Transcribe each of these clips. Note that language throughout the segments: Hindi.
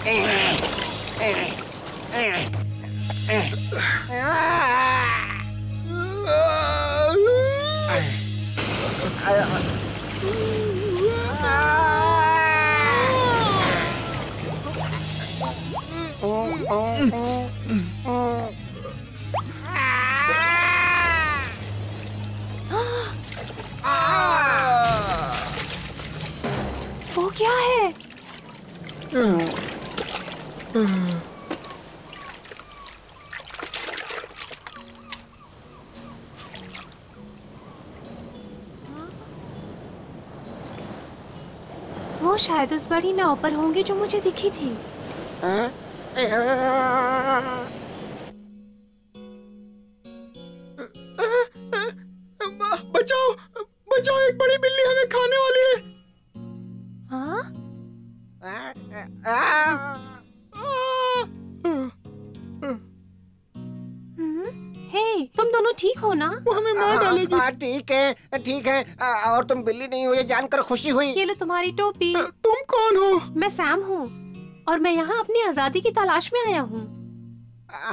वो क्या है? वो शायद उस बड़ी नाव पर होंगे जो मुझे दिखी थी। बचाओ बचाओ, एक बड़ी बिल्ली हमें खाने वाली है। हाँ? हे, तुम दोनों ठीक हो ना? वो हमें मार डालेगी। ठीक है ठीक है। और तुम बिल्ली नहीं हो ये जानकर खुशी हुई। ये लो तुम्हारी टोपी। तुम कौन हो? मैं सैम हूँ और मैं यहाँ अपनी आजादी की तलाश में आया हूँ।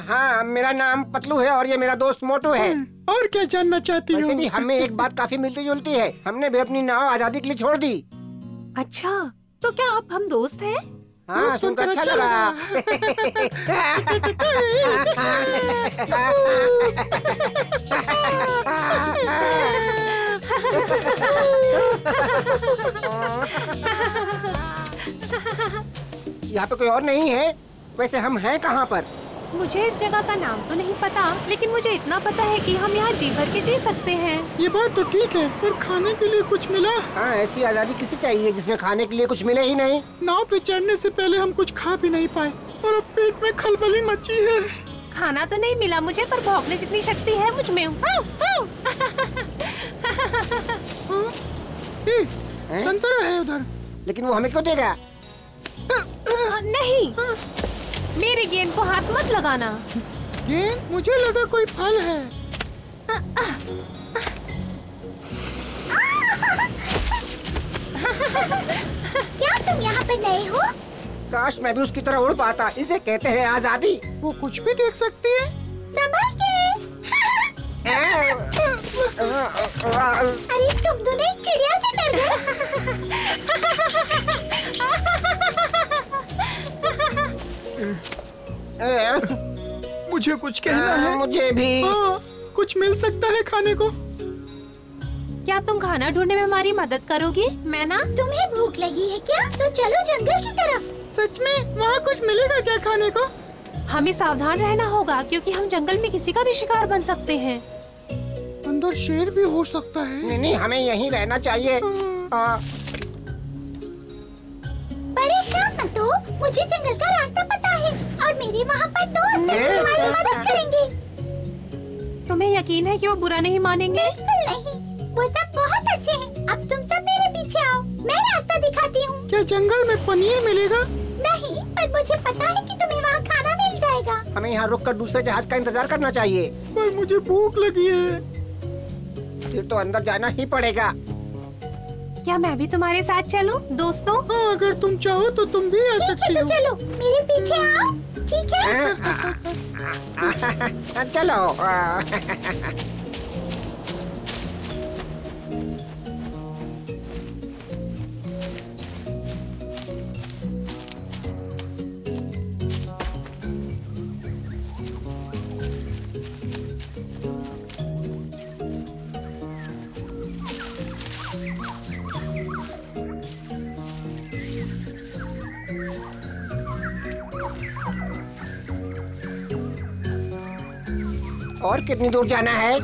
हाँ, मेरा नाम पतलू है और ये मेरा दोस्त मोटू है। और क्या जानना चाहती हो? वैसे भी हमें एक बात काफी मिलती जुलती है। हमने भी अपनी नाव आजादी के लिए छोड़ दी। अच्छा, तो क्या अब हम दोस्त हैं? हाँ, सुनकर अच्छा लगा। यहाँ पे कोई और नहीं है? वैसे हम हैं कहाँ पर? मुझे इस जगह का नाम तो नहीं पता, लेकिन मुझे इतना पता है कि हम यहाँ जी भर के जी सकते हैं। ये बात तो ठीक है, पर खाने के लिए कुछ मिला? हाँ, ऐसी आजादी किसे चाहिए जिसमें खाने के लिए कुछ मिले ही नहीं। नाव पे चढ़ने से पहले हम कुछ खा भी नहीं पाए और अब पेट में खलबली मची है। खाना तो नहीं मिला मुझे, पर भौंकने जितनी शक्ति है मुझ में। संतरा है उधर। लेकिन वो हमें क्यों देगा? नहीं, मेरे गेंद को हाथ मत लगाना। गेंद? मुझे लगा कोई फल है। क्या तुम यहाँ पे नए हो? काश मैं भी उसकी तरह उड़ पाता। इसे कहते हैं आजादी। वो कुछ भी देख सकती है। संभल के। अरे तुम दोनों एक चिड़िया से डर गए। मुझे कुछ कहना है। मुझे भी। कुछ मिल सकता है खाने को? क्या तुम खाना ढूंढने में हमारी मदद करोगी? मैं ना। तुम्हें भूख लगी है क्या? तो चलो जंगल की तरफ। सच में? वहाँ कुछ मिलेगा क्या खाने को? हमें सावधान रहना होगा क्योंकि हम जंगल में किसी का भी शिकार बन सकते हैं। अंदर शेर भी हो सकता है। नहीं नहीं, हमें यहीं रहना चाहिए। परेशान मत हो, मुझे जंगल का रास्ता पता है और मेरे वहाँ पर दोस्त हैं जो हमारी मदद करेंगे। तुम्हें यकीन है कि वो बुरा नहीं मानेंगे? बिल्कुल नहीं, वो सब बहुत अच्छे हैं। अब तुम सब मेरे पीछे आओ, मैं रास्ता दिखाती हूँ। क्या जंगल में पनीर मिलेगा? नहीं, पर मुझे पता है कि तुम्हें वहाँ खाना मिल जाएगा। हमें यहाँ रुककर दूसरे जहाज का इंतजार करना चाहिए। पर मुझे भूख लगी है। फिर तो अंदर जाना ही पड़ेगा। क्या मैं भी तुम्हारे साथ चलूं, दोस्तों? हाँ, अगर तुम चाहो तो तुम भी आ सकती हो। तो चलो मेरे पीछे आओ, ठीक है? चलो। और कितनी दूर जाना है?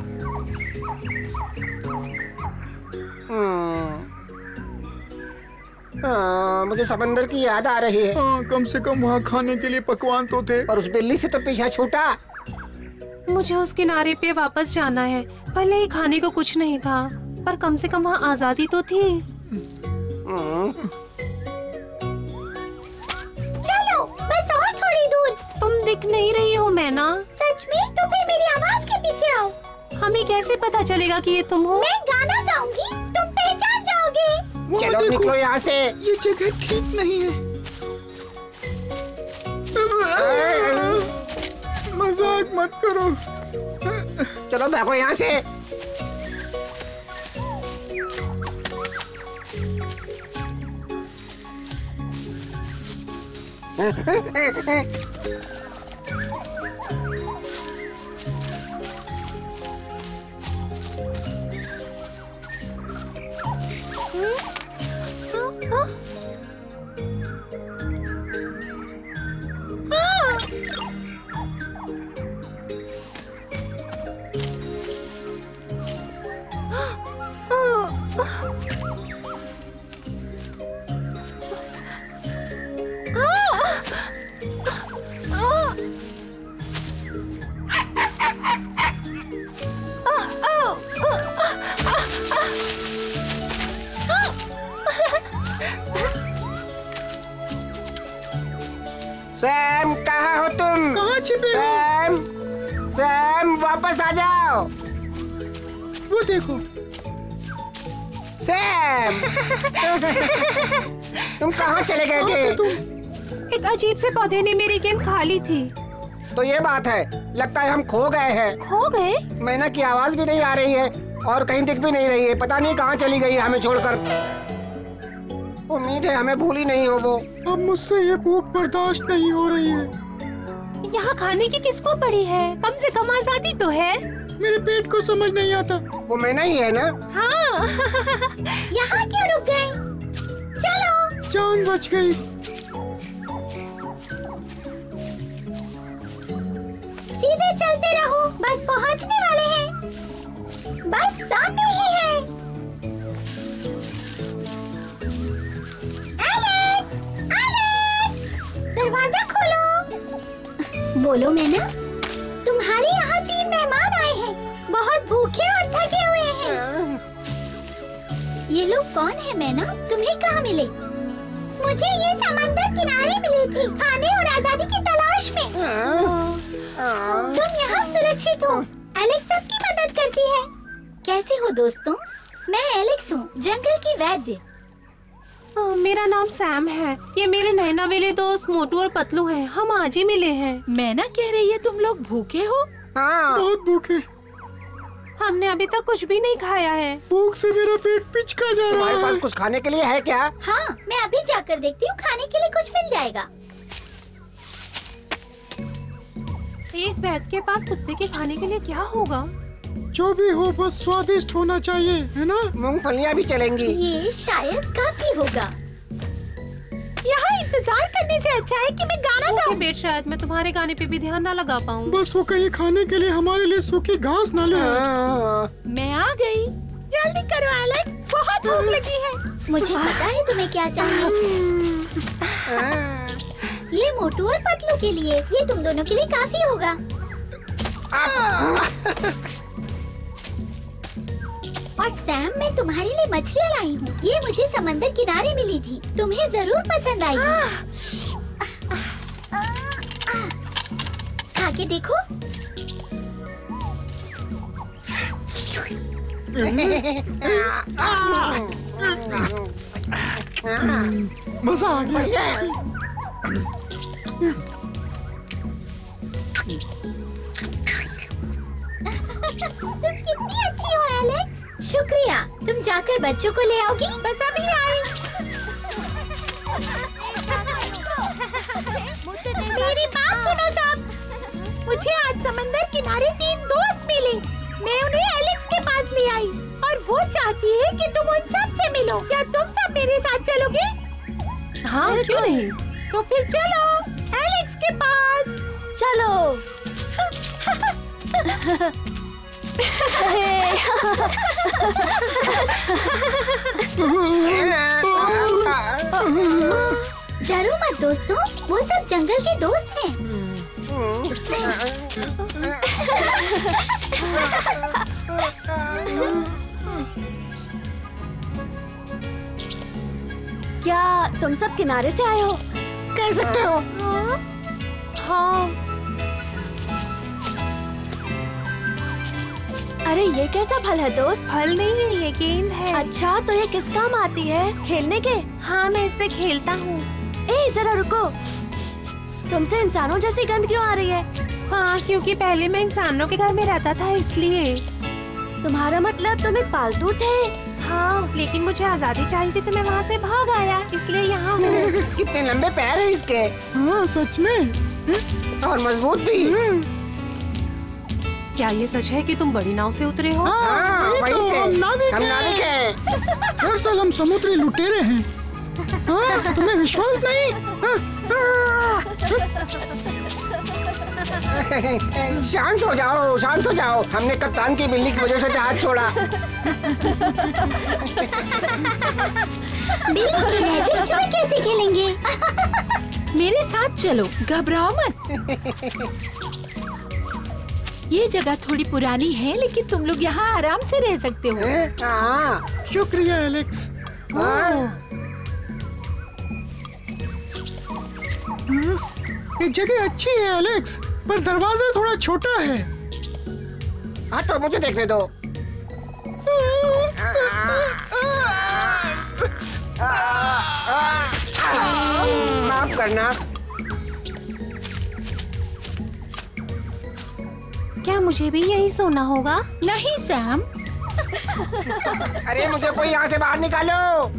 मुझे समंदर की याद आ रही है। हाँ, कम से कम वहाँ खाने के लिए पकवान तो थे। पर उस बिल्ली से तो पीछा छूटा। मुझे उस किनारे पे वापस जाना है। भले ही खाने को कुछ नहीं था, पर कम से कम वहाँ आजादी तो थी। चलो बस और थोड़ी दूर। तुम दिख नहीं रही हो मैना। सच में? तो फिर मेरी आवाज के पीछे आओ। हमें कैसे पता चलेगा कि ये तुम हो? मैं गाना गाऊंगी, तुम पहचान जाओगे। चलो निकलो यहाँ से। ये जगह ठीक नहीं है। मत करो। चलो भागो यहाँ से। सैम, कहाँ हो तुम? कहाँ छिपे हो? सैम, सैम वापस आ जाओ। वो देखो। सैम, तुम कहाँ चले गए थे? एक अजीब से पौधे ने मेरी गेंद खा ली थी। तो ये बात है, लगता है हम खो गए हैं। खो गए? मैना की आवाज भी नहीं आ रही है और कहीं दिख भी नहीं रही है। पता नहीं कहाँ चली गई है हमें छोड़कर। उम्मीद है हमें भूली नहीं हो वो। अब मुझसे ये भूख बर्दाश्त नहीं हो रही है। यहाँ खाने की किसको पड़ी है? कम से कम आजादी तो है। मेरे पेट को समझ नहीं आता। वो मैना ही है ना? हाँ। यहाँ क्यों रुक गए? चलो। जान बच गई। सीधे चलते रहो, बस पहुँचने वाले हैं। बस सामने ही है। एलेक्स, एलेक्स, दरवाजा खोलो। बोलो मैना, तुम्हारे यहाँ 3 मेहमान आए हैं। बहुत भूखे और थके हुए हैं। ये लोग कौन है मैना? तुम्हें कहाँ मिले? मुझे ये समंदर किनारे मिले थे, खाने और आजादी की तलाश में। तुम यहाँ सुरक्षित हो। एलेक्स सबकी मदद करती है। कैसे हो दोस्तों? मैं एलेक्स हूँ, जंगल की वैद्य। मेरा नाम सैम है। ये मेरे नैना वाले दोस्त मोटू और पतलू हैं। हम आज ही मिले हैं। मैना कह रही है तुम लोग भूखे हो? हाँ। बहुत भूखे। हमने अभी तक कुछ भी नहीं खाया है। भूख से मेरा पेट पिचका जा रहा तुम्हारे पास है। कुछ खाने के लिए है क्या? हाँ, मैं अभी जाकर देखती हूँ, खाने के लिए कुछ मिल जाएगा। एक वैद्य के पास कुत्ते के खाने के लिए क्या होगा? जो भी हो बस स्वादिष्ट होना चाहिए, है ना? मूंगफलियाँ भी चलेंगी। ये शायद काफी होगा। यहाँ इंतजार करने से अच्छा है कि मैं गाना गाऊं। बेट, शायद मैं तुम्हारे गाने पे भी ध्यान ना लगा पाऊँ। बस वो कहीं खाने के लिए हमारे लिए सूखी घास न ले। मैं आ गई। जल्दी करो एलेक्स, बहुत भूख लगी है। मुझे पता है तुम्हें क्या चाहिए। ये मोटू और पतलू के लिए, ये तुम दोनों के लिए काफी होगा। और सैम, मैं तुम्हारे लिए मछलियाँ लाई हूँ। ये मुझे समंदर किनारे मिली थी, तुम्हें जरूर पसंद आएगी। खा के देखो। मजा आ गया। तुम कितनी अच्छी हो एलेक्स। शुक्रिया। तुम जाकर बच्चों को ले आओगी? बस अभी आई। मेरी बात सुनो सब। मुझे आज समंदर किनारे 3 दोस्त मिले। मैं उन्हें एलेक्स के पास ले आई और वो चाहती है कि तुम उन सब से मिलो। क्या तुम सब मेरे साथ चलोगे? हाँ, क्यों नहीं? तो फिर चलो एलेक्स के पास। चलो। डरो मत दोस्तों, वो सब जंगल के दोस्त हैं। क्या तुम सब किनारे से आए हो? कह सकते हो। हाँ। अरे ये कैसा फल है दोस्त? फल नहीं है, ये गेंद है। अच्छा, तो ये किस काम आती है? खेलने के? हाँ, मैं इससे खेलता हूँ। ए जरा रुको, तुमसे इंसानों जैसी गंध क्यों आ रही है? हाँ, क्योंकि पहले मैं इंसानों के घर में रहता था इसलिए। तुम्हारा मतलब तुम एक पालतू थे? हाँ, लेकिन मुझे आजादी चाहिए थी तो मैं वहाँ से भाग आया, इसलिए यहाँ हूँ। कितने लंबे पैर हैं इसके। हाँ सच में। और मजबूत भी। क्या ये सच है कि तुम बड़ी नाव से उतरे हो? हाँ, वही वहीं तो, से। हम नाविक हम हैं। नाविक हैं। दरअसल हम समुद्री लुटेरे हैं। हाँ, तुम्हें विश्वास नहीं? शांत हो जाओ, शांत हो जाओ। हमने कप्तान की बिल्ली की वजह से जहाज छोड़ा। बिल्ली की रैबिट जोई कैसे खेलेंगे? मेरे साथ चलो, घबराओ मत। ये जगह थोड़ी पुरानी है, लेकिन तुम लोग यहाँ आराम से रह सकते हो। हाँ, शुक्रिया एलेक्स। हाँ। ये जगह अच्छी है एलेक्स, पर दरवाजा थोड़ा छोटा है। हाँ तो मुझे देखने दो। माफ करना। क्या मुझे भी यही सोना होगा? नहीं सैम, अरे मुझे कोई यहाँ से बाहर निकालो।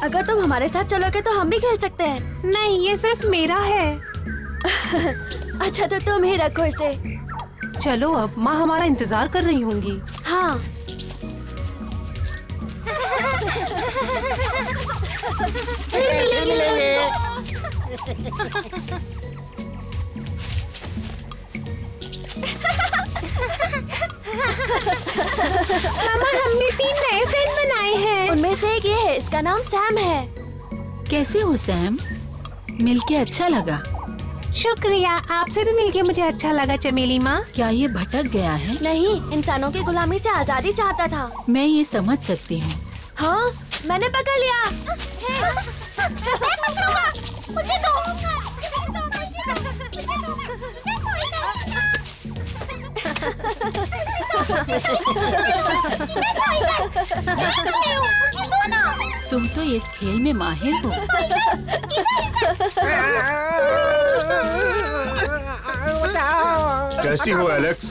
अगर तुम हमारे साथ चलोगे तो हम भी खेल सकते हैं। नहीं, ये सिर्फ मेरा है। अच्छा तो तुम ही रखो इसे। चलो अब, माँ हमारा इंतजार कर रही होंगी। हाँ। फिर मिलेंगे। मामा, हमने 3 नए फ्रेंड बनाए हैं। उनमें से एक ये है, इसका नाम सैम है। कैसे हो सैम? मिलके अच्छा लगा। शुक्रिया, आपसे भी मिलके मुझे अच्छा लगा चमेली माँ। क्या ये भटक गया है? नहीं, इंसानों की गुलामी से आजादी चाहता था। मैं ये समझ सकती हूँ। हाँ, मैंने पकड़ लिया। मैं पकड़ूंगा, मुझे दो। तुम तो इस खेल में माहिर हो। कैसी हो एलेक्स?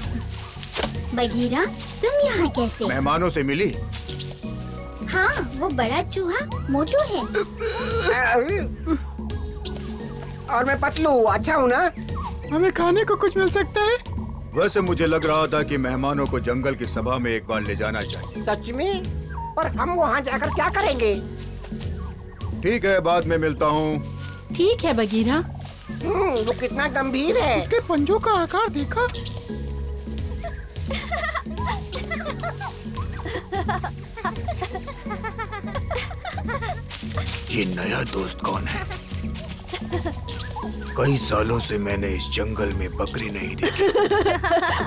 बगीरा, तुम यहाँ कैसे? मेहमानों से मिली? हाँ, वो बड़ा चूहा मोटू है। और मैं पतलू, अच्छा हूँ ना? हमें खाने को कुछ मिल सकता है? वैसे मुझे लग रहा था कि मेहमानों को जंगल की सभा में एक बार ले जाना चाहिए। सच में? पर हम वहाँ जाकर क्या करेंगे? ठीक है, बाद में मिलता हूँ। ठीक है बगीरा। वो कितना गंभीर है। उसके पंजों का आकार देखा? ये नया दोस्त कौन है? कई सालों से मैंने इस जंगल में बकरी नहीं देखी।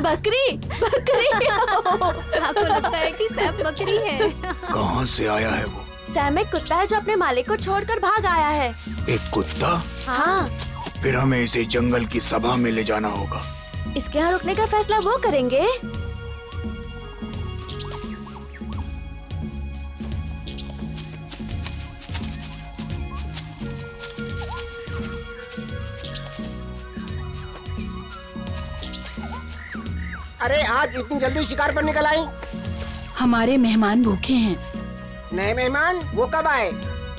बकरी? बकरी? आपको लगता है कि सैम बकरी है? कहाँ से आया है वो? सैम एक कुत्ता है जो अपने मालिक को छोड़कर भाग आया है। एक कुत्ता? हाँ। फिर हमें इसे जंगल की सभा में ले जाना होगा। इसके यहाँ रुकने का फैसला वो करेंगे। अरे आज इतनी जल्दी शिकार पर निकल आई? हमारे मेहमान भूखे हैं, नए मेहमान? वो कब आए?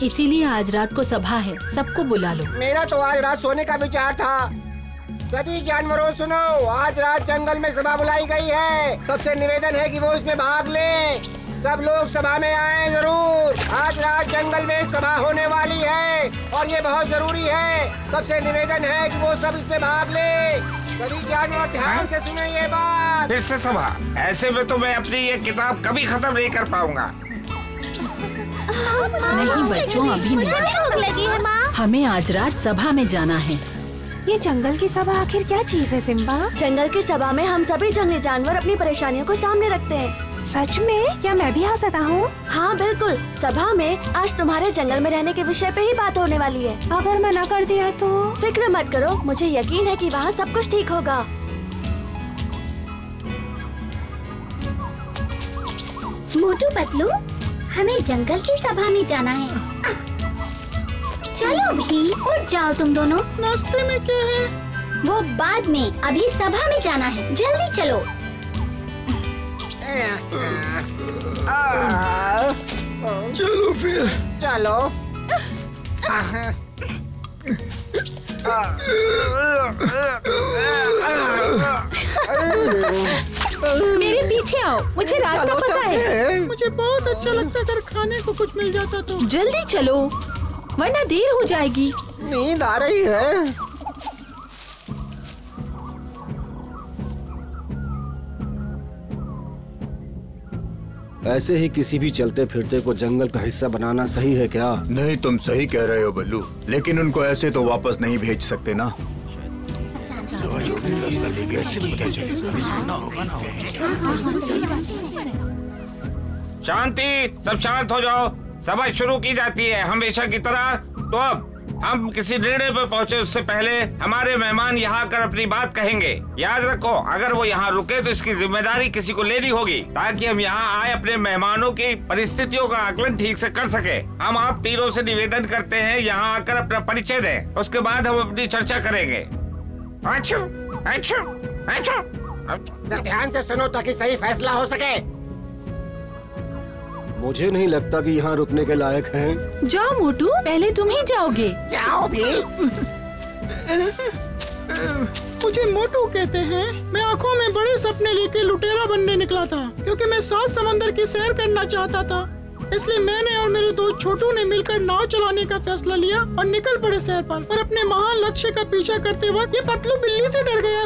इसीलिए आज रात को सभा है, सबको बुला लो। मेरा तो आज रात सोने का विचार था। सभी जानवरों सुनो, आज रात जंगल में सभा बुलाई गई है। सबसे निवेदन है कि वो इसमें भाग लें। सब लोग सभा में आए जरूर। आज रात जंगल में सभा होने वाली है और ये बहुत जरूरी है। सबसे निवेदन है कि वो सब इसमें भाग लें। सभी जानवर ध्यान से सुने ये बात। फिर से सभा? ऐसे में तो मैं अपनी ये किताब कभी खत्म नहीं कर पाऊंगा। नहीं बच्चों, अभी मुझे नहीं। भी भूख लगी है माँ। हमें आज रात सभा में जाना है। ये जंगल की सभा आखिर क्या चीज है सिम्बा? जंगल की सभा में हम सभी जंगली जानवर अपनी परेशानियों को सामने रखते हैं। सच में? क्या मैं भी आ सकता हूँ? हाँ बिल्कुल, सभा में आज तुम्हारे जंगल में रहने के विषय पे ही बात होने वाली है। अगर मना कर दिया तो? फिक्र मत करो, मुझे यकीन है कि वहाँ सब कुछ ठीक होगा। मोटू पतलू, हमें जंगल की सभा में जाना है। चलो भी, उठ जाओ तुम दोनों। नाश्ते में क्या है? वो बाद में, अभी सभा में जाना है, जल्दी चलो। चलो फिर। चलो। मेरे पीछे आओ, मुझे रास्ता पता है। मुझे बहुत अच्छा लगता अगर खाने को कुछ मिल जाता तो। जल्दी चलो वरना देर हो जाएगी। नींद आ रही है। ऐसे ही किसी भी चलते फिरते को जंगल का हिस्सा बनाना सही है क्या? नहीं, तुम सही कह रहे हो बल्लू, लेकिन उनको ऐसे तो वापस नहीं भेज सकते ना। शांति, सब शांत हो जाओ। सभा शुरू की जाती है हमेशा की तरह। तो अब हम किसी निर्णय पर पहुंचे उससे पहले हमारे मेहमान यहाँ आकर अपनी बात कहेंगे। याद रखो, अगर वो यहाँ रुके तो इसकी जिम्मेदारी किसी को लेनी होगी, ताकि हम यहाँ आए अपने मेहमानों की परिस्थितियों का आकलन ठीक से कर सके। हम आप तीनों से निवेदन करते हैं यहाँ आकर अपना परिचय दें, उसके बाद हम अपनी चर्चा करेंगे। अच्छा, अच्छा, अच्छा। ध्यान से सुनो ताकि सही फैसला हो सके। मुझे नहीं लगता कि यहाँ रुकने के लायक हैं। जाओ मोटू, पहले तुम ही जाओगे। जाओ भी। मुझे मोटू कहते हैं। मैं आंखों में बड़े सपने लेके लुटेरा बनने निकला था, क्योंकि मैं 7 समंदर की सैर करना चाहता था। इसलिए मैंने और मेरे दोस्त छोटू ने मिलकर नाव चलाने का फैसला लिया और निकल पड़े सैर पर अपने महान लक्ष्य का पीछा करते वक्त ये पतलू बिल्ली से डर गया।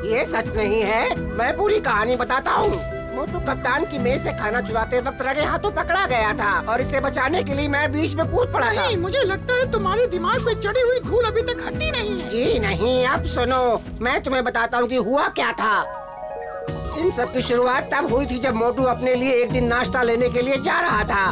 ये सच नहीं है, मैं पूरी कहानी बताता हूँ। मोटू कप्तान की मेज से खाना चुराते वक्त रगे हाथों पकड़ा गया था और इसे बचाने के लिए मैं बीच में कूद पड़ा था। नहीं, मुझे लगता है तुम्हारे दिमाग में चढ़ी हुई धूल अभी तक हटी नहीं है। जी नहीं, अब सुनो, मैं तुम्हें बताता हूँ कि हुआ क्या था। इन सब की शुरुआत तब हुई थी जब मोटू अपने लिए एक दिन नाश्ता लेने के लिए जा रहा था।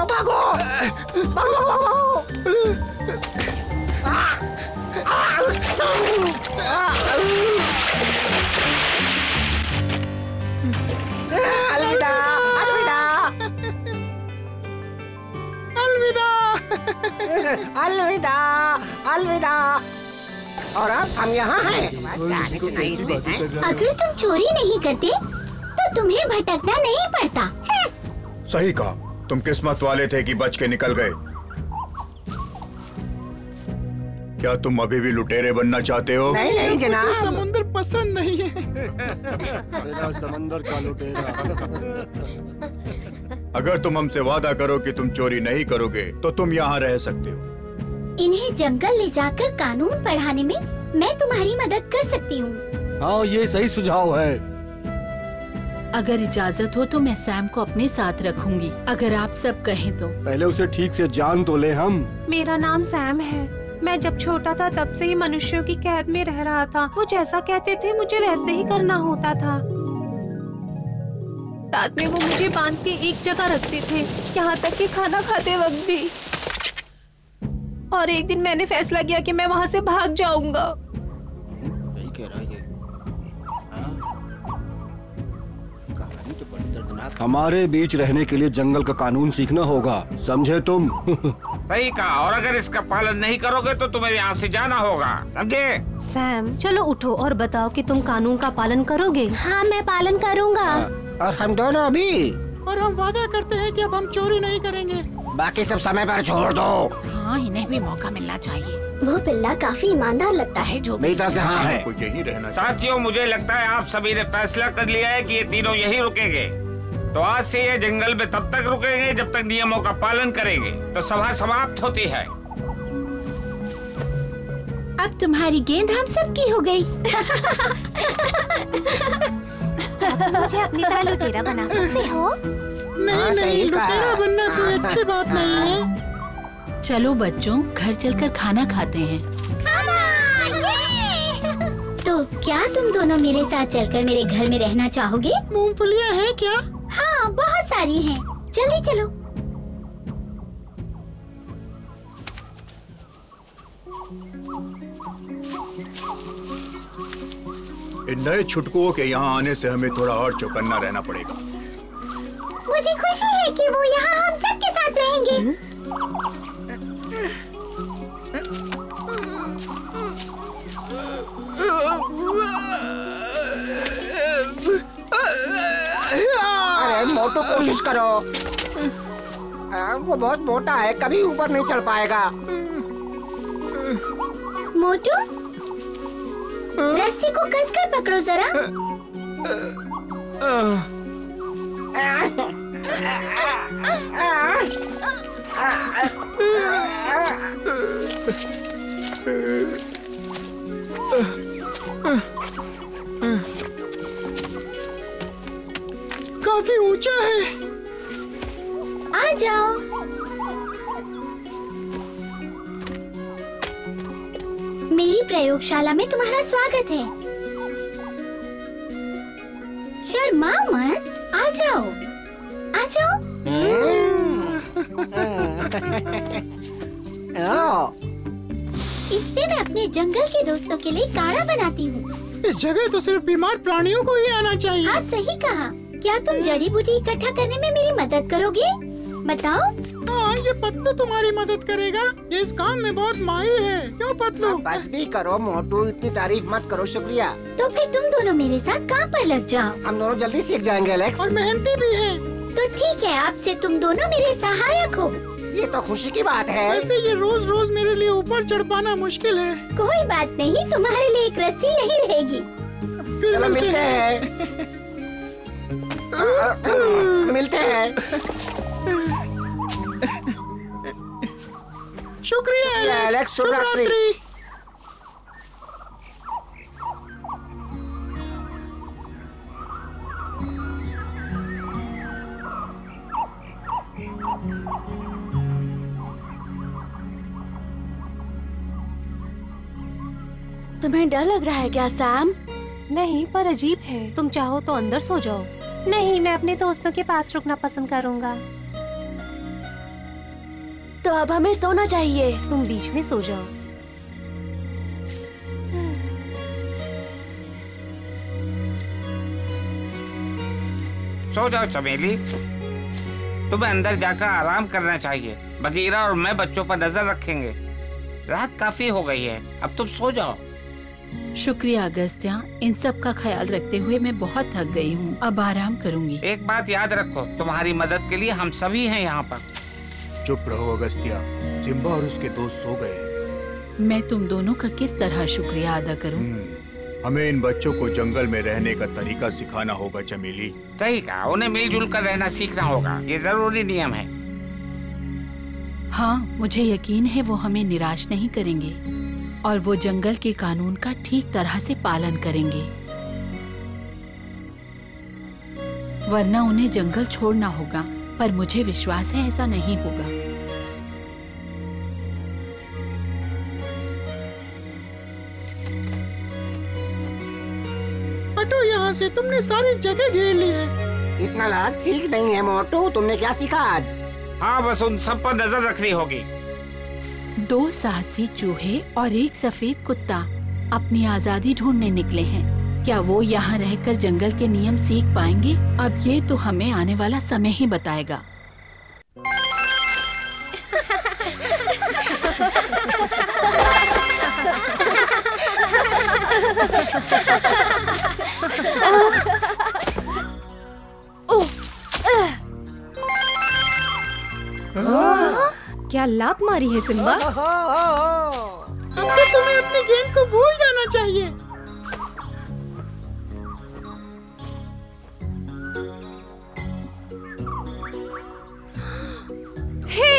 भागो, भागो, भागो। अलविदा, अलविदा, अलविदा, अलविदा, अलविदा। और अब हम यहाँ हैं। अगर तुम चोरी नहीं करते तो तुम्हें भटकना नहीं पड़ता। सही कहा, तुम किस्मत वाले थे कि बच के निकल गए। क्या तुम अभी भी लुटेरे बनना चाहते हो? नहीं नहीं जनाब, मुझे समुंदर पसंद नहीं है। मेरा समंदर का लुटेरा। अगर तुम हमसे वादा करो कि तुम चोरी नहीं करोगे तो तुम यहाँ रह सकते हो। इन्हें जंगल ले जाकर कानून पढ़ाने में मैं तुम्हारी मदद कर सकती हूँ। हाँ, ये सही सुझाव है। अगर इजाजत हो तो मैं सैम को अपने साथ रखूंगी, अगर आप सब कहें तो। पहले उसे ठीक से जान तो ले हम। मेरा नाम सैम है। मैं जब छोटा था तब से ही मनुष्यों की कैद में रह रहा था। वो जैसा कहते थे मुझे वैसे ही करना होता था। रात में वो मुझे बांध के एक जगह रखते थे, यहाँ तक कि खाना खाते वक्त भी। और एक दिन मैंने फैसला किया कि मैं वहाँ से भाग जाऊंगा। सही कह रहा है। हमारे बीच रहने के लिए जंगल का कानून सीखना होगा, समझे तुम? सही कहा, और अगर इसका पालन नहीं करोगे तो तुम्हें यहाँ से जाना होगा, समझे? सैम, चलो उठो और बताओ कि तुम कानून का पालन करोगे। हाँ, मैं पालन करूँगा। और हम दोनों भी। और हम वादा करते हैं कि अब हम चोरी नहीं करेंगे। बाकी सब समय पर छोड़ दो। हाँ, इन्हें भी मौका मिलना चाहिए। वो पिल्ला काफी ईमानदार लगता है। जो मेरी तरफ से हाँ है। कोई यही रहना साथियों, मुझे लगता है आप सभी ने फैसला कर लिया है कि ये तीनों यही रुकेंगे। तो आज से ये जंगल में तब तक रुकेंगे जब तक नियमों का पालन करेंगे। तो सभा समाप्त होती है। अब तुम्हारी गेंद हम सबकी हो गई। मुझे अपनी तरह लुटेरा बना सकते हो? नहीं हाँ, नहीं, सही कहा। लुटेरा बनना कोई अच्छी बात नहीं है। चलो बच्चों, घर चलकर खाना खाते हैं। तो क्या तुम दोनों मेरे साथ चलकर मेरे घर में रहना चाहोगे? मूंगफलियाँ हैं क्या? हाँ, बहुत सारी हैं। जल्दी चलो। इन नए छुटकुओं के यहाँ आने से हमें थोड़ा और चौकन्ना रहना पड़ेगा। मुझे खुशी है कि वो यहाँ हम सब के साथ रहेंगे। अरे मोटू, कोशिश करो। वो बहुत मोटा है, कभी ऊपर नहीं चढ़ पाएगा। मोटू, रस्सी को कसकर पकड़ो जरा। काफी ऊंचा है। आ जाओ। मेरी प्रयोगशाला में तुम्हारा स्वागत है। शर्माओ मत, आ जाओ, आ जाओ। इससे मैं अपने जंगल के दोस्तों के लिए काढ़ा बनाती हूँ। इस जगह तो सिर्फ बीमार प्राणियों को ही आना चाहिए। हाँ, सही कहा। क्या तुम जड़ी बूटी इकट्ठा करने में मेरी मदद करोगे? बताओ। हाँ, ये पतलू तुम्हारी मदद करेगा। ये इस काम में बहुत माहिर है। क्यों पतलू? बस भी करो मोटू, इतनी तारीफ मत करो। शुक्रिया। तो फिर तुम दोनों मेरे साथ काम पर लग जाओ। हम दोनों जल्दी सीख जाएंगे एलेक्स। और मेहनती भी है। तो ठीक है, अब से तुम दोनों मेरे सहायक हो। ये तो खुशी की बात है। वैसे ये रोज रोज मेरे लिए ऊपर चढ़ पाना मुश्किल है। कोई बात नहीं, तुम्हारे लिए एक रस्सी यही रहेगी। चलो मिलते हैं। मिलते हैं। शुक्रिया एलेक्स, शुभ रात्रि। तुम्हें डर लग रहा है क्या सैम? नहीं, पर अजीब है। तुम चाहो तो अंदर सो जाओ। नहीं, मैं अपने दोस्तों के पास रुकना पसंद करूंगा। तो अब हमें सोना चाहिए। तुम बीच में सो जाओ। सो जाओ चमेली, तुम्हें अंदर जाकर आराम करना चाहिए। बगीरा और मैं बच्चों पर नजर रखेंगे। रात काफी हो गई है, अब तुम सो जाओ। शुक्रिया अगस्त्या, इन सब का ख्याल रखते हुए मैं बहुत थक गई हूँ। अब आराम करूँगी। एक बात याद रखो, तुम्हारी मदद के लिए हम सभी हैं यहाँ पर। चुप रहो अगस्त्या, सिम्बा और उसके दोस्त सो गए। मैं तुम दोनों का किस तरह शुक्रिया अदा करूँ? हमें इन बच्चों को जंगल में रहने का तरीका सिखाना होगा चमेली। सही कहा, उन्हें मिलजुल कर रहना सीखना होगा। ये जरूरी नियम है। हाँ, मुझे यकीन है वो हमें निराश नहीं करेंगे और वो जंगल के कानून का ठीक तरह से पालन करेंगे, वरना उन्हें जंगल छोड़ना होगा। पर मुझे विश्वास है ऐसा नहीं होगा। हटो यहाँ से, तुमने सारी जगह घेर ली है। इतना लालच ठीक नहीं है मोटू। तुमने क्या सीखा आज? हाँ, बस उन सब पर नजर रखनी होगी। 2 साहसी चूहे और 1 सफेद कुत्ता अपनी आजादी ढूंढने निकले हैं। क्या वो यहाँ रहकर जंगल के नियम सीख पाएंगे? अब ये तो हमें आने वाला समय ही बताएगा। क्या लात मारी है सिम्बा? अब तो तुम्हें अपनी गेंद को भूल जाना चाहिए। हे,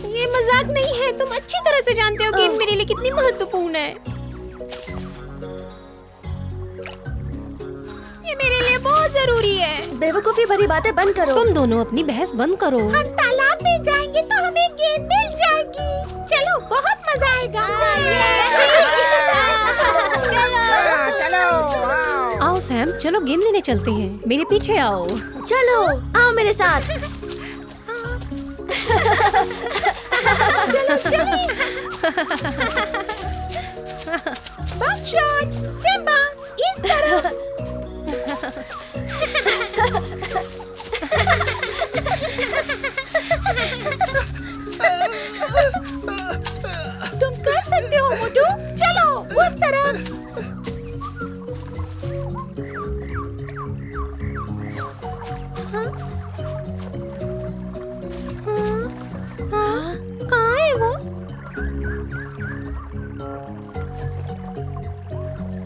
ये मजाक नहीं है। तुम अच्छी तरह से जानते हो गेंद मेरे लिए कितनी महत्वपूर्ण है। ये मेरे लिए बहुत जरूरी है। बेवकूफी भरी बातें बंद करो। तुम दोनों अपनी बहस बंद करो। हम तालाब में जाएंगे तो हमें गेंद मिल जाएगी। आओ सैम, चलो गेंद लेने चलते हैं। मेरे पीछे आओ। चलो आओ मेरे साथ। बकशॉट, सिम्बा, इस तरफ। तुम कर सकते हो मोटू, चलो उस तरफ। कहाँ है वो?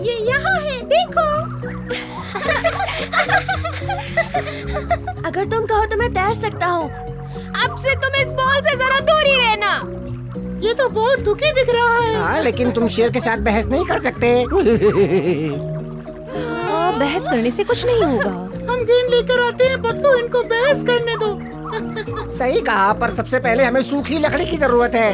ये यहाँ है, देखो। अगर तुम कहो तो मैं तैर सकता हूँ। अब से तुम इस बॉल से जरा दूर ही रहना। ये तो बहुत दुखी दिख रहा है। हाँ, लेकिन तुम शेर के साथ बहस नहीं कर सकते। बहस करने से कुछ नहीं होगा। हम गेंद लेकर आते हैं बदलू, इनको बहस करने दो। सही कहा, पर सबसे पहले हमें सूखी लकड़ी की जरूरत है।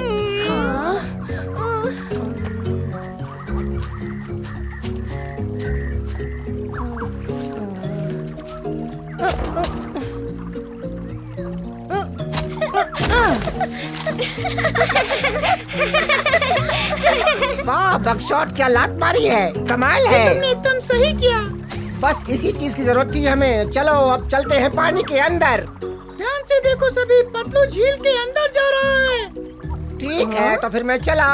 वाह बकशॉट, क्या लात मारी है, कमाल है। तुमने एकदम सही किया। बस इसी चीज की जरूरत थी हमें। चलो अब चलते हैं पानी के अंदर। ध्यान से देखो सभी, पतलू झील के अंदर जा रहा है। ठीक है, तो फिर मैं चला।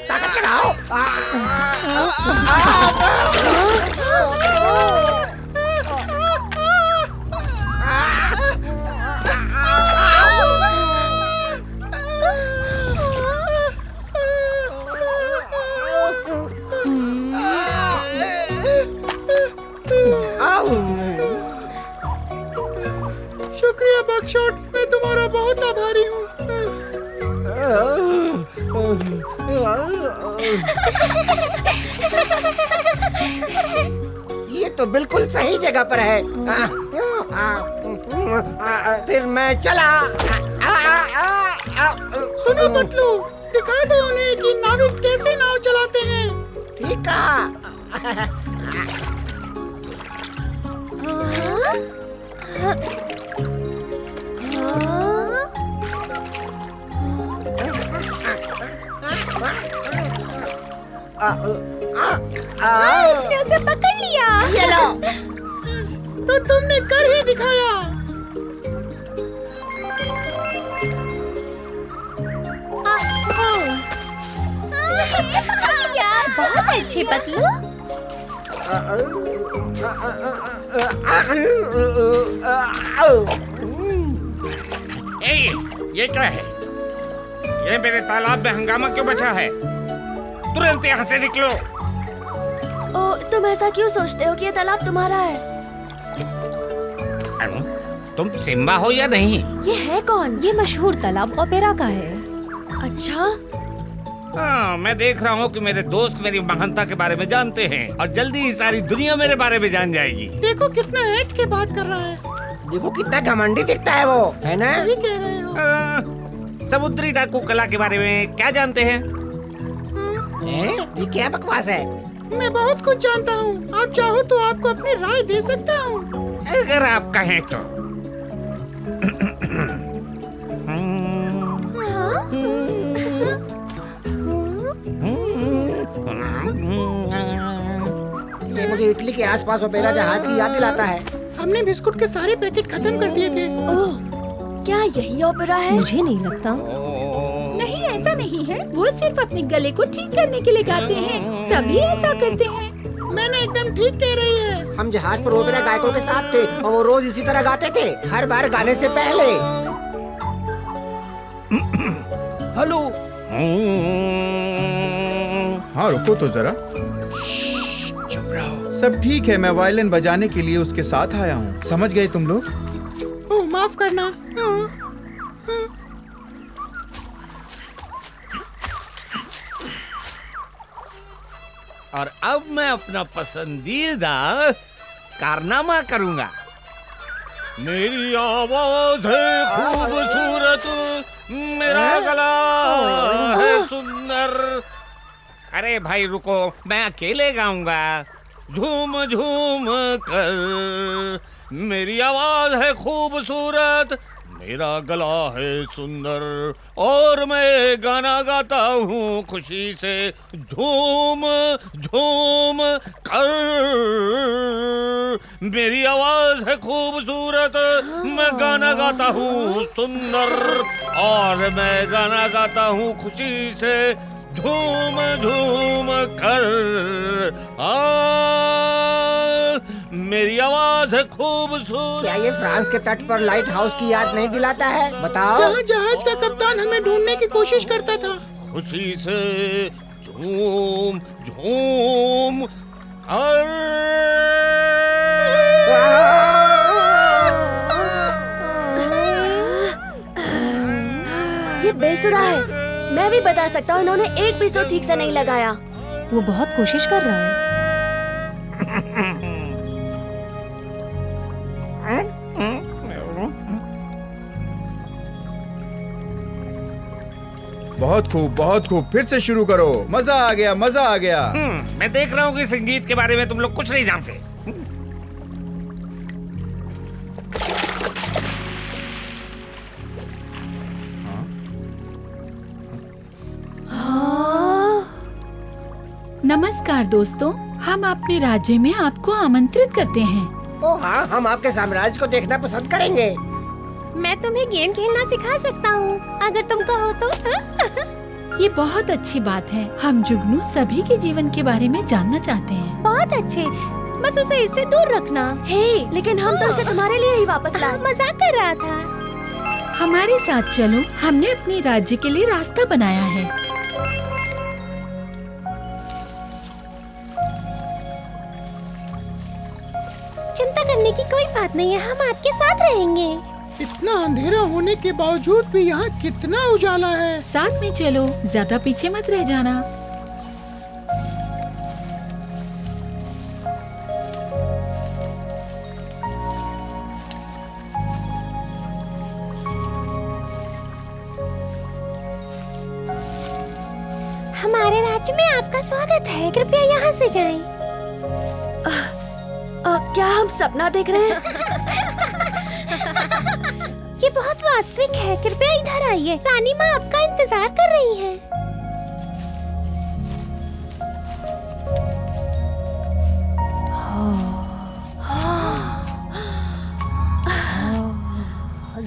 ताकत लगाओ। शुक्रिया बकशॉट, मैं तुम्हारा बहुत आभारी हूँ। ये तो बिल्कुल सही जगह पर है। फिर मैं चला। सुनो पतलू, दिखा दो उन्हें कि नाविक कैसे नाव चलाते हैं। ठीक है। इसने उसे पकड़ लिया। ये लो। तो तुमने कर ही दिखाया। बहुत अच्छे पतलू। ये क्या है? ये मेरे तालाब में हंगामा क्यों बचा है? तुरंत यहाँ से निकलो। ओ, तुम ऐसा क्यों सोचते हो कि ये तालाब तुम्हारा है? तुम सिम्बा हो या नहीं? ये है कौन? ये मशहूर तालाब ओपेरा का है। अच्छा। हाँ, मैं देख रहा हूँ कि मेरे दोस्त मेरी महानता के बारे में जानते हैं और जल्दी ही सारी दुनिया मेरे बारे में जान जाएगी। देखो कितना ऐठ के बात कर रहा है। देखो कितना घमंडी दिखता है वो, है ना? सही कह रहे हो। समुद्री डाकू कला के बारे में क्या जानते हैं? ये क्या बकवास है? मैं बहुत कुछ जानता हूँ। आप चाहो तो आपको अपनी राय दे सकता हूँ। अगर आप कहें तो। ये मुझे इटली के आसपास ओपेरा जहाज की याद दिलाता है। हमने बिस्कुट के सारे पैकेट खत्म कर दिए थे। ओह, क्या यही ओपेरा है? मुझे नहीं लगता। नहीं, ऐसा नहीं है। वो सिर्फ अपने गले को ठीक करने के लिए गाते हैं। सभी ऐसा करते हैं। मैंने एकदम ठीक कह रही है। हम जहाज पर ओपेरा गायकों के साथ थे और वो रोज इसी तरह गाते थे, हर बार गाने से पहले। हेलो। हाँ रुको तो जरा। चुप रहो। सब ठीक है, मैं वायलिन बजाने के लिए उसके साथ आया हूँ। समझ गए तुम लोग? ओह माफ करना। और अब मैं अपना पसंदीदा कारनामा करूंगा। मेरी आवाज है खूबसूरत, मेरा गला है सुंदर। अरे भाई रुको, मैं अकेले गाऊंगा। झूम झूम कर मेरी आवाज है खूबसूरत, मेरा गला है सुंदर और मैं गाना गाता हूँ खुशी से। झूम झूम कर मेरी आवाज है खूबसूरत, मैं गाना गाता हूँ सुंदर और मैं गाना गाता हूँ खुशी से। झूम झूम कर मेरी आवाज है खूबसूरत। क्या ये फ्रांस के तट पर लाइट हाउस की याद नहीं दिलाता है? बताओ। जहाँ जहाज का कप्तान हमें ढूंढने की कोशिश करता था। खुशी से झूम झूम कर। ये बेसुरा है, मैं भी बता सकता हूँ। इन्होंने एक भी सुर ठीक से नहीं लगाया। वो बहुत कोशिश कर रहा है। बहुत खूब, बहुत खूब। फिर से शुरू करो। मजा आ गया, मजा आ गया। मैं देख रहा हूँ कि संगीत के बारे में तुम लोग कुछ नहीं जानते। नमस्कार दोस्तों, हम अपने राज्य में आपको आमंत्रित करते हैं। ओ हाँ, हम आपके साम्राज्य को देखना पसंद करेंगे। मैं तुम्हें गेम खेलना सिखा सकता हूँ, अगर तुम कहो तो। ये बहुत अच्छी बात है। हम जुगनू सभी के जीवन के बारे में जानना चाहते हैं। बहुत अच्छे, बस उसे इससे दूर रखना। हे, लेकिन हम तो उसे तुम्हारे लिए ही वापस लाए। मजाक कर रहा था। हमारे साथ चलो, हमने अपने राज्य के लिए रास्ता बनाया है। चिंता करने की कोई बात नहीं है, हम आपके साथ रहेंगे। इतना अंधेरा होने के बावजूद भी यहाँ कितना उजाला है। साथ में चलो, ज्यादा पीछे मत रह जाना। हमारे राज्य में आपका स्वागत है, कृपया यहाँ से जाएं। क्या हम सपना देख रहे हैं? ये बहुत वास्तविक है, कृपया इधर आइए। रानी माँ आपका इंतजार कर रही है।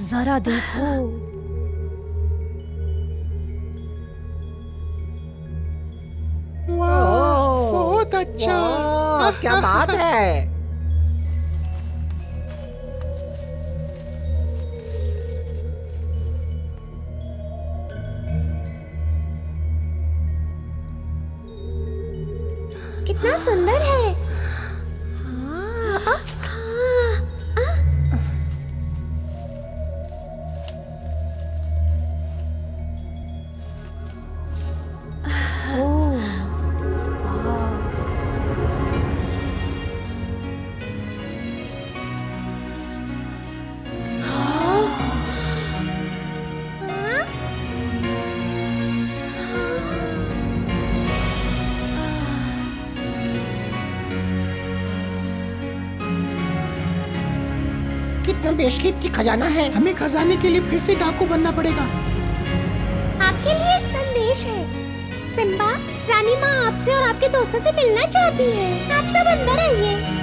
जरा देखो। बहुत अच्छा। क्या बात है। कितना सुंदर है। कितना बेशकीमती खजाना है। हमें खजाने के लिए फिर से डाकू बनना पड़ेगा। आपके लिए एक संदेश है। सिम्बा, रानी माँ आपसे और आपके दोस्तों से मिलना चाहती है। आप सब अंदर आइए।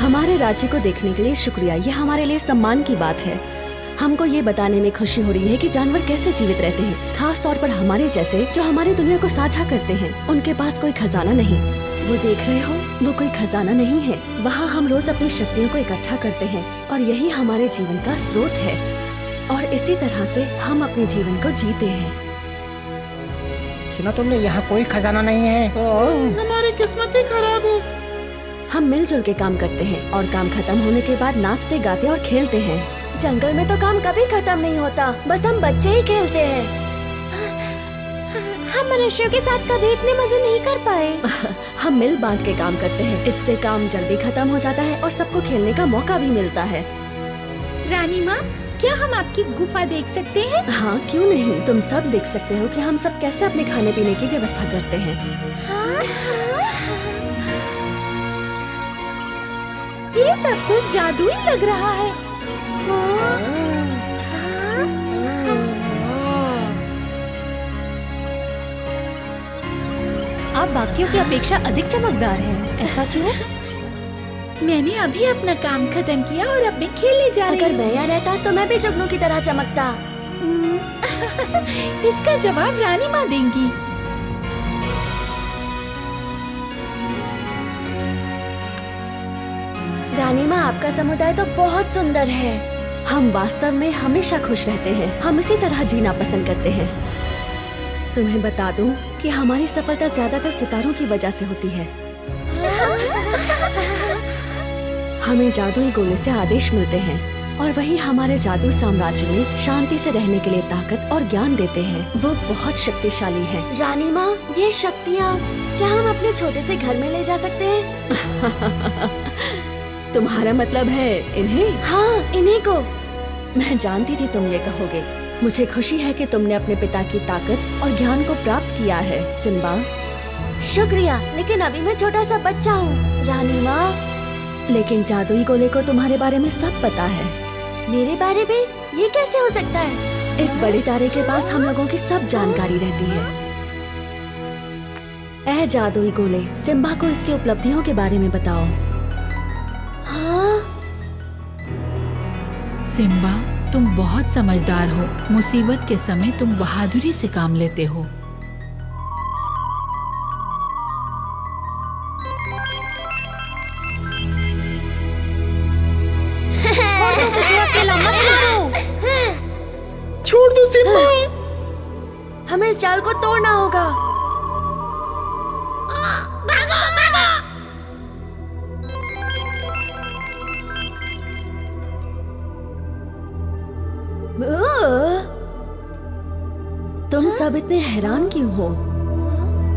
हमारे राज्य को देखने के लिए शुक्रिया। ये हमारे लिए सम्मान की बात है। हमको ये बताने में खुशी हो रही है कि जानवर कैसे जीवित रहते हैं, खास तौर पर हमारे जैसे जो हमारी दुनिया को साझा करते हैं। उनके पास कोई खजाना नहीं। वो देख रहे हो, वो कोई खजाना नहीं है। वहाँ हम रोज अपनी शक्तियों को इकट्ठा करते हैं और यही हमारे जीवन का स्रोत है। और इसी तरह से हम अपने जीवन को जीते हैं। सुना तुमने, यहाँ कोई खजाना नहीं है। हमारी किस्मत ही खराब है। हम मिलजुल के काम करते हैं और काम खत्म होने के बाद नाचते, गाते और खेलते हैं। जंगल में तो काम कभी खत्म नहीं होता, बस हम बच्चे ही खेलते हैं। हम मनुष्यों के साथ कभी इतने मजे नहीं कर पाए। हम मिल बांट के काम करते हैं, इससे काम जल्दी खत्म हो जाता है और सबको खेलने का मौका भी मिलता है। रानी माँ, क्या हम आपकी गुफा देख सकते हैं? हाँ, क्यों नहीं। तुम सब देख सकते हो कि हम सब कैसे अपने खाने पीने की व्यवस्था करते हैं। ये सब तो जादुई लग रहा है। आप बाकियों की अपेक्षा अधिक चमकदार हैं। ऐसा क्यों? मैंने अभी अपना काम खत्म किया और अब मैं खेलने जा रही हूँ। अगर मैं यहाँ रहता तो मैं भी जुगनू की तरह चमकता। इसका जवाब रानी माँ देंगी। रानी माँ, आपका समुदाय तो बहुत सुंदर है। हम वास्तव में हमेशा खुश रहते हैं। हम इसी तरह जीना पसंद करते हैं। तुम्हें बता दूं कि हमारी सफलता ज्यादातर सितारों की वजह से होती है। हमें जादुई गोले से आदेश मिलते हैं और वही हमारे जादू साम्राज्य में शांति से रहने के लिए ताकत और ज्ञान देते हैं। वो बहुत शक्तिशाली है। रानी माँ, ये शक्तियाँ क्या हम अपने छोटे से घर में ले जा सकते हैं? तुम्हारा मतलब है इन्हें? हाँ, इन्हीं को। मैं जानती थी तुम ये कहोगे। मुझे खुशी है कि तुमने अपने पिता की ताकत और ज्ञान को प्राप्त किया है, सिम्बा। शुक्रिया, लेकिन अभी मैं छोटा सा बच्चा हूँ, रानी माँ। लेकिन जादुई गोले को तुम्हारे बारे में सब पता है। मेरे बारे में? ये कैसे हो सकता है? इस बड़े तारे के पास हम लोगों की सब जानकारी रहती है। ऐ जादुई गोले, सिम्बा को इसकी उपलब्धियों के बारे में बताओ। हाँ? सिम्बा, तुम बहुत समझदार हो। मुसीबत के समय तुम बहादुरी से काम लेते हो। मुझे अकेला मत मारो। छोड़ दो सिम्बा। हमें इस जाल को तोड़ना होगा। तुम सब इतने हैरान क्यों हो?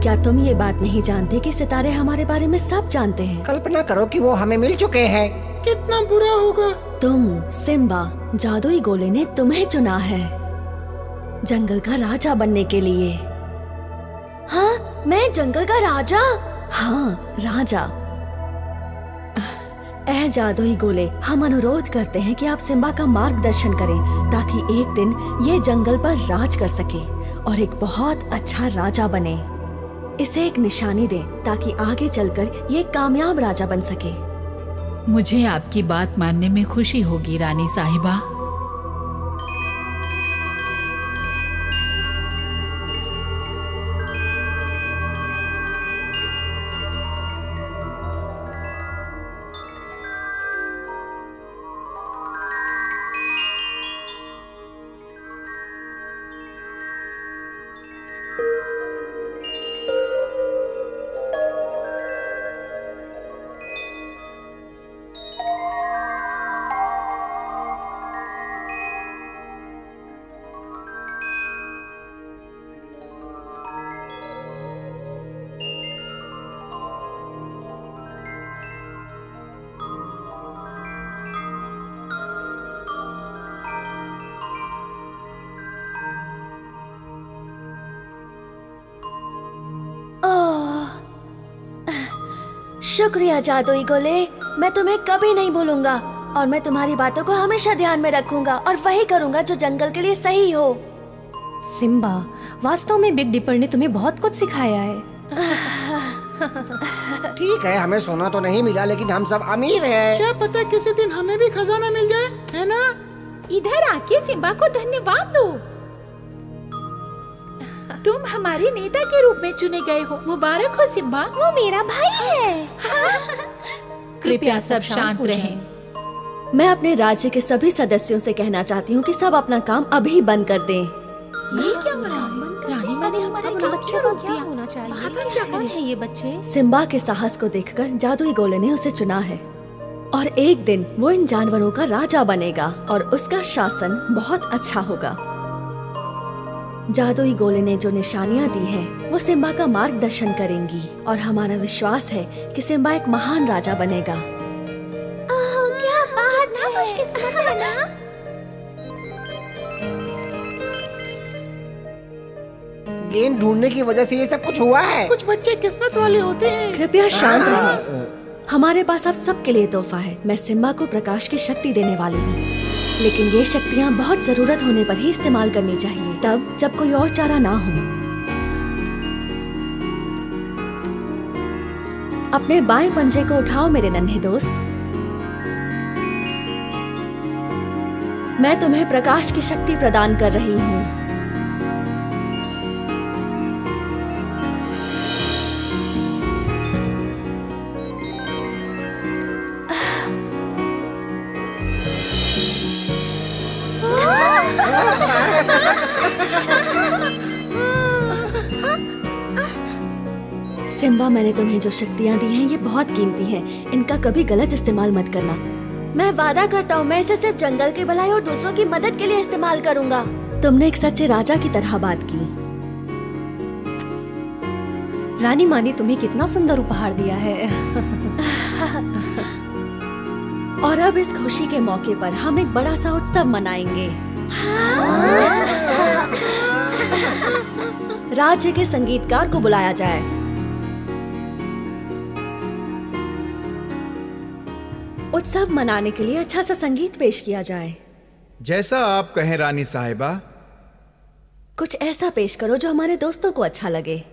क्या तुम ये बात नहीं जानते कि सितारे हमारे बारे में सब जानते हैं? कल्पना करो कि वो हमें मिल चुके हैं। कितना बुरा होगा। तुम, सिम्बा, जादुई गोले ने तुम्हें चुना है जंगल का राजा बनने के लिए। हाँ, मैं जंगल का राजा? हाँ, राजा। ऐ जादुई गोले, हम अनुरोध करते हैं कि आप सिम्बा का मार्गदर्शन करें ताकि एक दिन ये जंगल पर राज कर सके और एक बहुत अच्छा राजा बने। इसे एक निशानी दें ताकि आगे चलकर ये कामयाब राजा बन सके। मुझे आपकी बात मानने में खुशी होगी, रानी साहिबा। शुक्रिया जादुई गोले, मैं तुम्हें कभी नहीं भूलूंगा और मैं तुम्हारी बातों को हमेशा ध्यान में रखूंगा और वही करूंगा जो जंगल के लिए सही हो। सिम्बा, वास्तव में बिग डिपर ने तुम्हें बहुत कुछ सिखाया है। ठीक है, हमें सोना तो नहीं मिला लेकिन हम सब अमीर हैं। क्या पता किसी दिन हमें भी खजाना मिल जाए, है ना? इधर आके सिम्बा को धन्यवाद दो। तुम हमारे नेता के रूप में चुने गए हो। मुबारक हो सिम्बा। वो मेरा भाई है। कृपया सब शांत रहें। मैं अपने राज्य के सभी सदस्यों से कहना चाहती हूँ कि सब अपना काम अभी बंद कर दें। ये क्या हो रहा है? रानी माँ ने हमारे काम क्यों रोक दिया? होना चाहिए। बात क्या कौन है ये बच्चे? सिम्बा के साहस को देखकर जादुई गोले ने उसे चुना है। और एक दिन वो इन जानवरों का राजा बनेगा और उसका शासन बहुत अच्छा होगा। जादुई गोले ने जो निशानियाँ दी हैं, वो सिम्बा का मार्गदर्शन करेंगी और हमारा विश्वास है कि सिम्बा एक महान राजा बनेगा। क्या बात है, खुशकिस्मत है ना। गेंद ढूंढने की वजह से ये सब कुछ हुआ है। कुछ बच्चे किस्मत वाले होते हैं। कृपया शांत रहिए। हमारे पास अब सबके लिए तोहफा है। मैं सिम्बा को प्रकाश की शक्ति देने वाली हूँ, लेकिन ये शक्तियाँ बहुत जरूरत होने पर ही इस्तेमाल करनी चाहिए, तब जब कोई और चारा ना हो। अपने बाएं पंजे को उठाओ मेरे नन्हे दोस्त। मैं तुम्हें प्रकाश की शक्ति प्रदान कर रही हूँ। सिम्बा, मैंने तुम्हें जो शक्तियाँ दी हैं ये बहुत कीमती हैं। इनका कभी गलत इस्तेमाल मत करना। मैं वादा करता हूँ मैं इसे सिर्फ जंगल की भलाई और दूसरों की मदद के लिए इस्तेमाल करूँगा। तुमने एक सच्चे राजा की तरह बात की। रानी माँ ने तुम्हें कितना सुंदर उपहार दिया है। और अब इस खुशी के मौके पर हम एक बड़ा सा उत्सव मनाएंगे। राज्य के संगीतकार को बुलाया जाए। उत्सव मनाने के लिए अच्छा सा संगीत पेश किया जाए। जैसा आप कहें रानी साहिबा। कुछ ऐसा पेश करो जो हमारे दोस्तों को अच्छा लगे।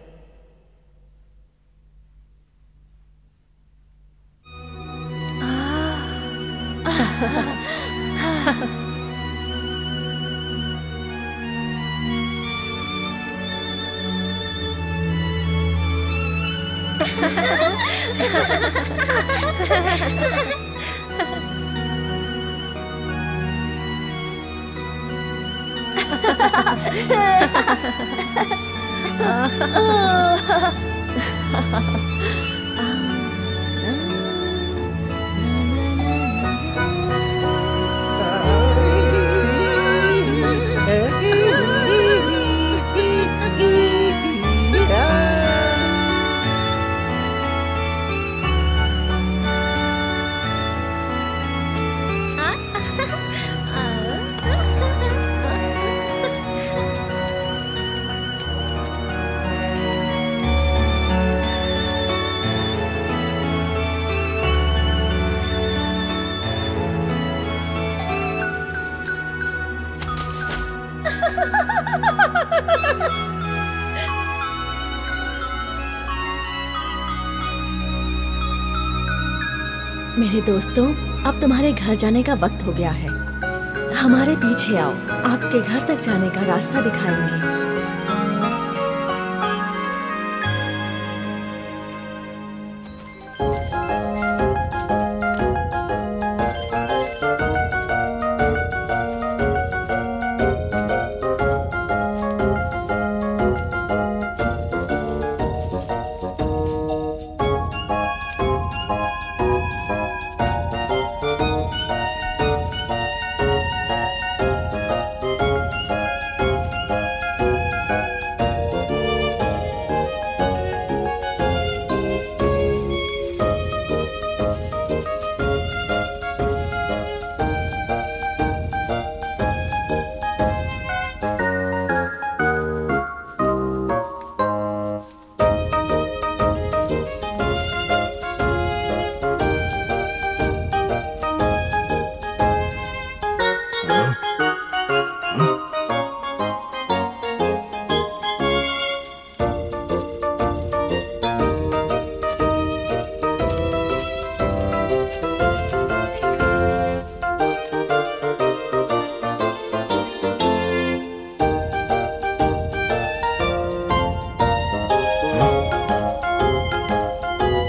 मेरे दोस्तों, अब तुम्हारे घर जाने का वक्त हो गया है। हमारे पीछे आओ, आपके घर तक जाने का रास्ता दिखाएंगे।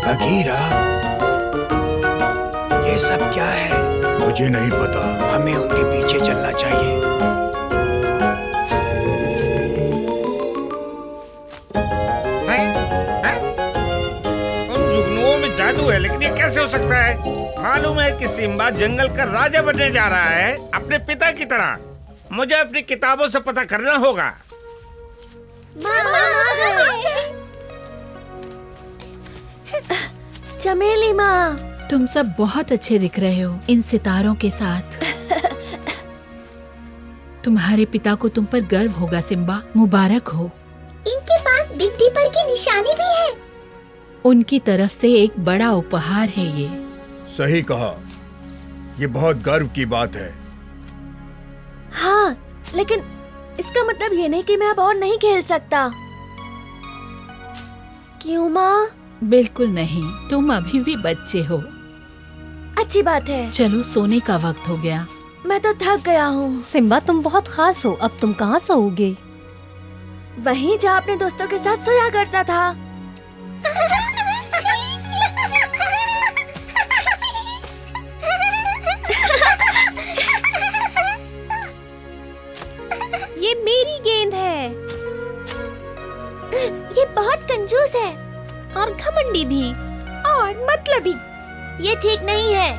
बगीरा, ये सब क्या है? मुझे नहीं पता। हमें उनके पीछे चलना चाहिए। उन जुगनुओं में जादू है, लेकिन ये कैसे हो सकता है? मालूम है कि सिम्बा जंगल का राजा बनने जा रहा है, अपने पिता की तरह। मुझे अपनी किताबों से पता करना होगा। चमेली माँ, तुम सब बहुत अच्छे दिख रहे हो इन सितारों के साथ। तुम्हारे पिता को तुम पर गर्व होगा सिम्बा, मुबारक हो। इनके पास बिग दीपर की निशानी भी है। उनकी तरफ से एक बड़ा उपहार है ये। सही कहा, ये बहुत गर्व की बात है। हाँ, लेकिन इसका मतलब ये नहीं कि मैं अब और नहीं खेल सकता। क्यों माँ? बिल्कुल नहीं, तुम अभी भी बच्चे हो। अच्छी बात है। चलो सोने का वक्त हो गया। मैं तो थक गया हूँ। सिम्बा तुम बहुत खास हो, अब तुम कहाँ सोओगे? वहीं जहाँ अपने दोस्तों के साथ सोया करता था। ये मेरी गेंद है। ये बहुत कंजूस है और घमंडी भी और मतलबी। ये ठीक नहीं है।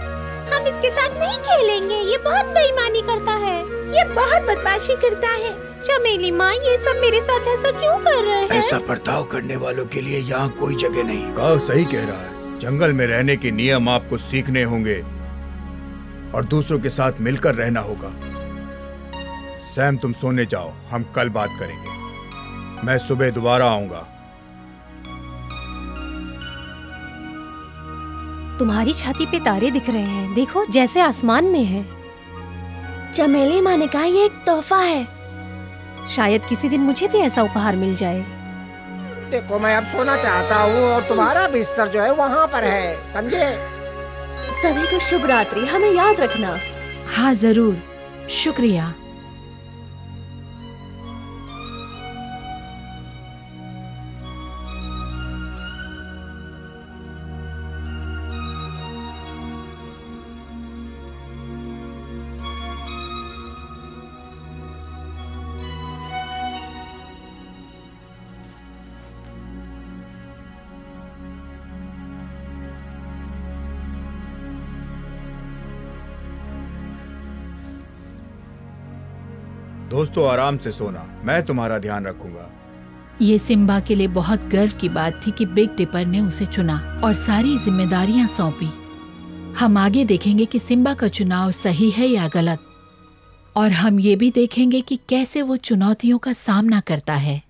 हम इसके साथ नहीं खेलेंगे, ये बहुत बेईमानी करता है। ये बहुत बदमाशी करता है। चमेली माँ, ये सब मेरे साथ ऐसा क्यों कर रहे हैं? ऐसा बर्ताव करने वालों के लिए यहाँ कोई जगह नहीं। काव सही कह रहा है, जंगल में रहने के नियम आपको सीखने होंगे और दूसरों के साथ मिलकर रहना होगा। सैम, तुम सोने जाओ, हम कल बात करेंगे। मैं सुबह दोबारा आऊंगा। तुम्हारी छाती पे तारे दिख रहे हैं, देखो जैसे आसमान में है। चमेली माँ ने कहा ये एक तोहफा है। शायद किसी दिन मुझे भी ऐसा उपहार मिल जाए। देखो, मैं अब सोना चाहता हूँ और तुम्हारा बिस्तर जो है वहाँ पर है, समझे? सभी को शुभ रात्रि, हमें याद रखना। हाँ जरूर, शुक्रिया। दोस्तों, आराम से सोना, मैं तुम्हारा ध्यान रखूंगा। ये सिम्बा के लिए बहुत गर्व की बात थी कि बिग डिपर ने उसे चुना और सारी जिम्मेदारियां सौंपी। हम आगे देखेंगे कि सिम्बा का चुनाव सही है या गलत, और हम ये भी देखेंगे कि कैसे वो चुनौतियों का सामना करता है।